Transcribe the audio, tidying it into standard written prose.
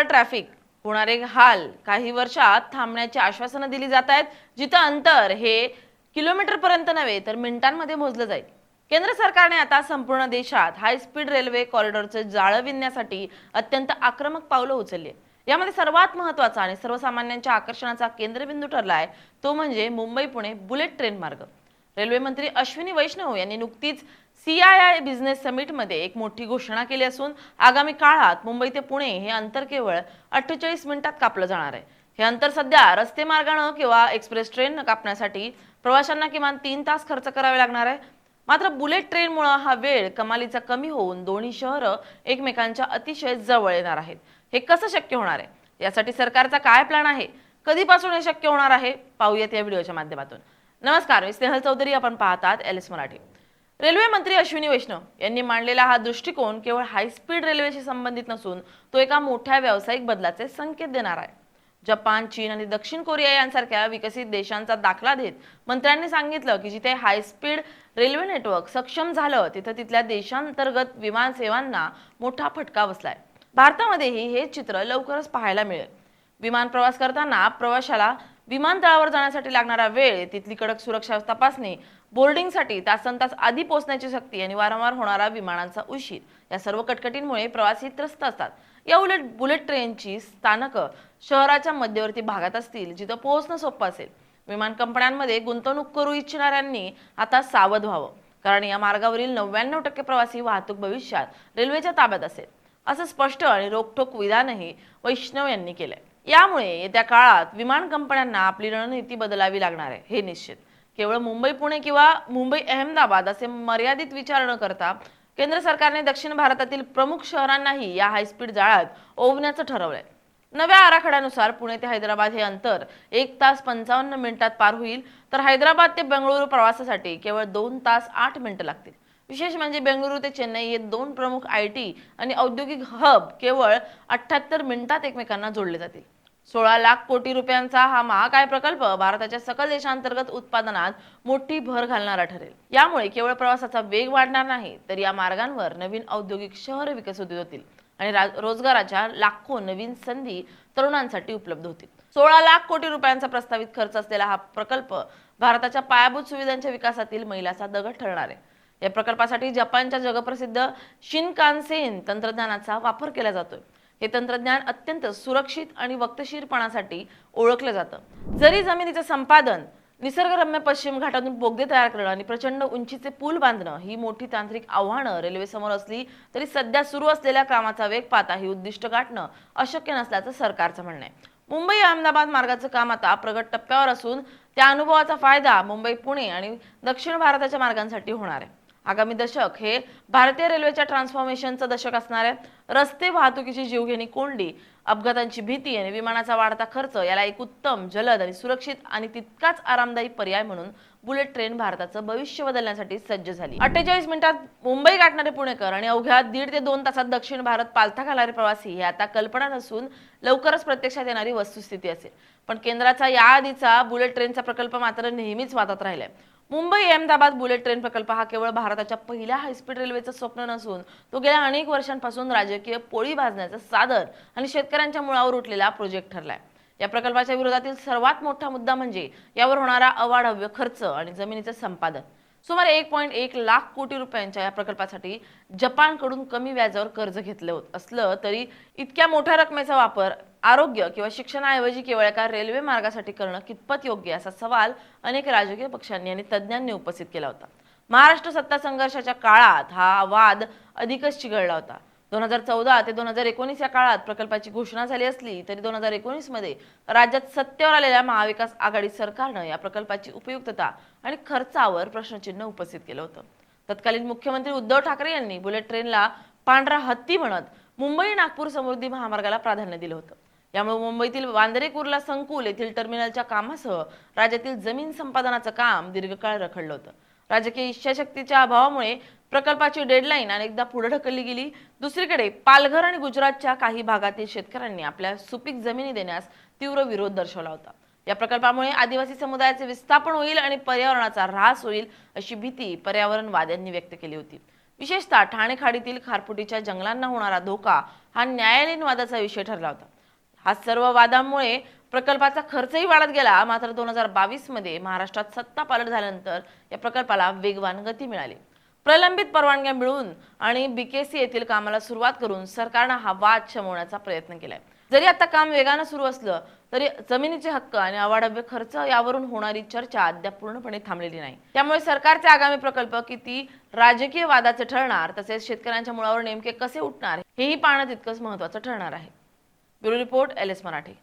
Traffic होणारे हाल काही वर्षात थांबण्याची आश्वासनं दिली जात आहेत, जिथं अंतर हे किलोमीटर पर्यंत नव्हे तर मिनिटांमध्ये मोजलं जाईल। केंद्र सरकारने आता संपूर्ण देशात हाय स्पीड रेल्वे कॉरिडॉरचे जाळं विणण्यासाठी अत्यंत आक्रमक पावलं उचलली आहेत। यामध्ये सर्वात महत्त्वाचा आणि सर्वसामान्यांच्या आकर्षणाचा केंद्रबिंदू ठरलाय तो म्हणजे मुंबई पुणे बुलेट ट्रेन मार्ग। रेल्वे मंत्री अश्विनी वैष्णव यांनी नुकतीच CII बिझनेस समिट मध्ये एक मोठी घोषणा केली असून आगामी काळात मुंबई ते पुणे हे अंतर केवळ 48 मिनिटात कापलं जाणार आहे। हे अंतर सध्या रस्ते मार्गाने किंवा एक्सप्रेस ट्रेन कापण्यासाठी प्रवाशांना किमान 3 तास खर्च करावे लागणार आहे। मात्र बुलेट ट्रेनमुळे हा वेळ कमालीचा कमी होऊन दोन्ही शहरं एकमेकांच्या अतिशय जवळ येणार आहेत। हे कसं शक्य होणार आहे, यासाठी सरकारचा काय प्लॅन आहे, कधीपासून हे शक्य होणार आहे, पाहूयात या व्हिडिओच्या माध्यमातून। नमस्कार, मी स्नेहल चौधरी, आपण पाहतात LS मराठी। रेल्वे मंत्री अश्विनी वैष्णव यांनी मांडलेला हा दृष्टिकोन केवळ हाय स्पीड रेल्वेशी संबंधित नसून तो एका मोठ्या व्यावसायिक बदलाचे संकेत देणार आहे। जपान, चीन आणि दक्षिण कोरिया यांसारख्या विकसित देशांचा दाखला देत मंत्र्यांनी सांगितलं की जिथे हाय स्पीड रेल्वे नेटवर्क सक्षम झालं तिथे तिथल्या देशांतर्गत विमान सेवांना मोठा फटका बसलाय। भारतामध्येही हे चित्र लवकरच पाहायला मिळेल। विमान प्रवास करताना प्रवाशाला विमानतळावर जाण्यासाठी लागणारा वेळ, तिथली कडक सुरक्षा तपासणी, बोर्डिंगसाठी तासनतास आधी पोहोचण्याची सक्ती आणि वारंवार होणारा विमानांचा उशीर या सर्व कटकटींमुळे प्रवासी त्रस्त असतात। या उलट बुलेट ट्रेनची स्थानकं शहराच्या मध्यवर्ती भागात असतील, जिथं पोहोचणं सोपं असेल। विमान कंपन्यांमध्ये गुंतवणूक करू इच्छिणाऱ्यांनी आता सावध व्हावं, कारण या मार्गावरील 99% प्रवासी वाहतूक भविष्यात रेल्वेच्या ताब्यात असेल, असं स्पष्ट आणि रोखठोक विधानही वैष्णव यांनी केलंय। यामुळे येत्या काळात विमान कंपन्यांना आपली रणनीती बदलावी लागणार आहे, हे निश्चित। केवळ मुंबई पुणे किंवा मुंबई अहमदाबाद असे मर्यादित विचार न करता केंद्र सरकारने दक्षिण भारतातील प्रमुख शहरांनाही या हायस्पीड जाळ्यात ओवण्याचं ठरवलंय। नव्या आराखड्यानुसार पुणे ते हैदराबाद हे अंतर 1 तास 55 मिनिटात पार होईल, तर हैदराबाद ते बेंगळुरू प्रवासासाठी केवळ 2 तास 8 मिनिटं लागतील। विशेष म्हणजे बेंगळुरू ते चेन्नई हे दोन प्रमुख IT आणि औद्योगिक हब केवळ 78 मिनिटात एकमेकांना जोडले जातील। 16 लाख कोटी रुपयांचा हा महाकाय प्रकल्प भारताच्या सकल देशांतर्गत उत्पादनात मोठी भर घालणारा ठरेल। यामुळे केवळ प्रवासाचा वेग वाढणार नाही, तर या मार्गांवर नवीन औद्योगिक शहर विकसित होतील आणि रोजगाराच्या लाखो नवीन संधी तरुणांसाठी उपलब्ध होतील। 16 लाख कोटी रुपयांचा प्रस्तावित खर्च असलेला हा प्रकल्प भारताच्या पायाभूत सुविधांच्या विकासातील मैलाचा दगड ठरणार आहे। या प्रकल्पासाठी जपानच्या जगप्रसिद्ध शिनकानसेन तंत्रज्ञानाचा वापर केला जातोय। हे तंत्रज्ञान अत्यंत सुरक्षित आणि वक्तशीरपणासाठी ओळखलं जातं। जरी जमिनीचं संपादन, निसर्गरम्य पश्चिम घाटातून बोगदे तयार करणं आणि प्रचंड उंचीचे पूल बांधणं ही मोठी तांत्रिक आव्हानं रेल्वेसमोर असली, तरी सध्या सुरू असलेल्या कामाचा वेग पाहता ही उद्दिष्ट गाठणं अशक्य नसल्याचं सरकारचं म्हणणं आहे। मुंबई अहमदाबाद मार्गाचं काम आता प्रगत टप्प्यावर असून त्या अनुभवाचा फायदा मुंबई पुणे आणि दक्षिण भारताच्या मार्गांसाठी होणार आहे। आगामी दशक हे भारतीय रेल्वेच्या ट्रान्सफॉर्मेशनचं दशक असणार आहे। रस्ते वाहतुकीची जीवघेणी कोंडी, अपघातांची भीती आणि विमानाचा वाढता खर्च याला एक उत्तम, जलद आणि सुरक्षित आणि तितकाच आरामदायी पर्याय म्हणून बुलेट ट्रेन भारताचं भविष्य बदलण्यासाठी सज्ज झाली। 48 मिनिटात मुंबई गाठणारे पुणेकर आणि अवघ्या 1.5 ते 2 तासात दक्षिण भारत पालथा घालणारे प्रवासी हे आता कल्पना नसून लवकरच प्रत्यक्षात येणारी वस्तुस्थिती असेल। पण केंद्राचा याआधीचा बुलेट ट्रेनचा प्रकल्प मात्र नेहमीच वादात राहिलाय। मुंबई अहमदाबाद बुलेट ट्रेन प्रकल्प हा केवळ भारताच्या पहिल्या हायस्पीड रेल्वेचं स्वप्न नसून तो गेल्या अनेक वर्षांपासून राजकीय पोळी भाजण्याचं साधन आणि शेतकऱ्यांच्या मुळावर उठलेला प्रोजेक्ट ठरलाय। या प्रकल्पाच्या विरोधातील सर्वात मोठा मुद्दा म्हणजे यावर होणारा अवाढव्य खर्च आणि जमिनीचं संपादन। सुमारे 1.1 लाख कोटी रुपयांच्या या प्रकल्पासाठी जपानकडून कमी व्याजावर कर्ज घेतलं असलं तरी इतक्या मोठ्या रकमेचा वापर आरोग्य किंवा शिक्षणाऐवजी केवळ एका रेल्वे मार्गासाठी करणं कितपत योग्य असा सवाल अनेक राजकीय पक्षांनी आणि तज्ज्ञांनी उपस्थित केला होता। महाराष्ट्र सत्ता संघर्षाच्या काळात हा वाद अधिकच चिघळला होता। 2014 ते 2019 या काळात प्रकल्पाची घोषणा झाली असली तरी 2019 मध्ये राज्यात सत्तेवर आलेल्या महाविकास आघाडी सरकारनं या प्रकल्पाची उपयुक्तता आणि खर्चावर प्रश्नचिन्ह उपस्थित केलं होतं। तत्कालीन मुख्यमंत्री उद्धव ठाकरे यांनी बुलेट ट्रेनला पांढरा हत्ती म्हणत मुंबई नागपूर समृद्धी महामार्गाला प्राधान्य दिलं होतं। यामुळे मुंबईतील वांद्रे कुर्ला संकुल येथील टर्मिनलच्या कामासह राज्यातील जमीन संपादनाचं काम दीर्घकाळ रखडलं होतं। राजकीय इच्छाशक्तीच्या अभावामुळे प्रकल्पाची डेडलाईन अनेकदा पुढे ढकलली गेली। दुसरीकडे पालघर आणि गुजरातच्या काही भागातील शेतकऱ्यांनी आपल्या सुपीक जमिनी देण्यास तीव्र विरोध दर्शवला होता। या प्रकल्पामुळे आदिवासी समुदायाचे विस्थापन होईल आणि पर्यावरणाचा ऱ्हास होईल अशी भीती पर्यावरणवाद्यांनी व्यक्त केली होती। विशेषतः ठाणे खाडीतील खारफुटीच्या जंगलांना होणारा धोका हा न्यायालयीन वादाचा विषय ठरला होता। हा सर्व वादामुळे प्रकल्पाचा खर्चही वाढत गेला। मात्र 2022 मध्ये महाराष्ट्रात सत्ता पालट झाल्यानंतर या प्रकल्पाला वेगवान गती मिळाली। प्रलंबित परवानग्या मिळवून आणि बीकेसी येथील कामाला सुरुवात करून सरकारने हा वाद शमवण्याचा प्रयत्न केलाय। जरी आता काम वेगाने सुरू असलं तरी जमिनीचे हक्क आणि अवाढव्य खर्च यावरून होणारी चर्चा अद्याप पूर्णपणे थांबलेली नाही। त्यामुळे सरकारचे आगामी प्रकल्प किती राजकीय वादाचे ठरणार, तसेच शेतकऱ्यांच्या मुळावर नेमके कसे उठणार हेही पाहणं तितकंच महत्त्वाचं ठरणार आहे। Bureau report LS Marathi.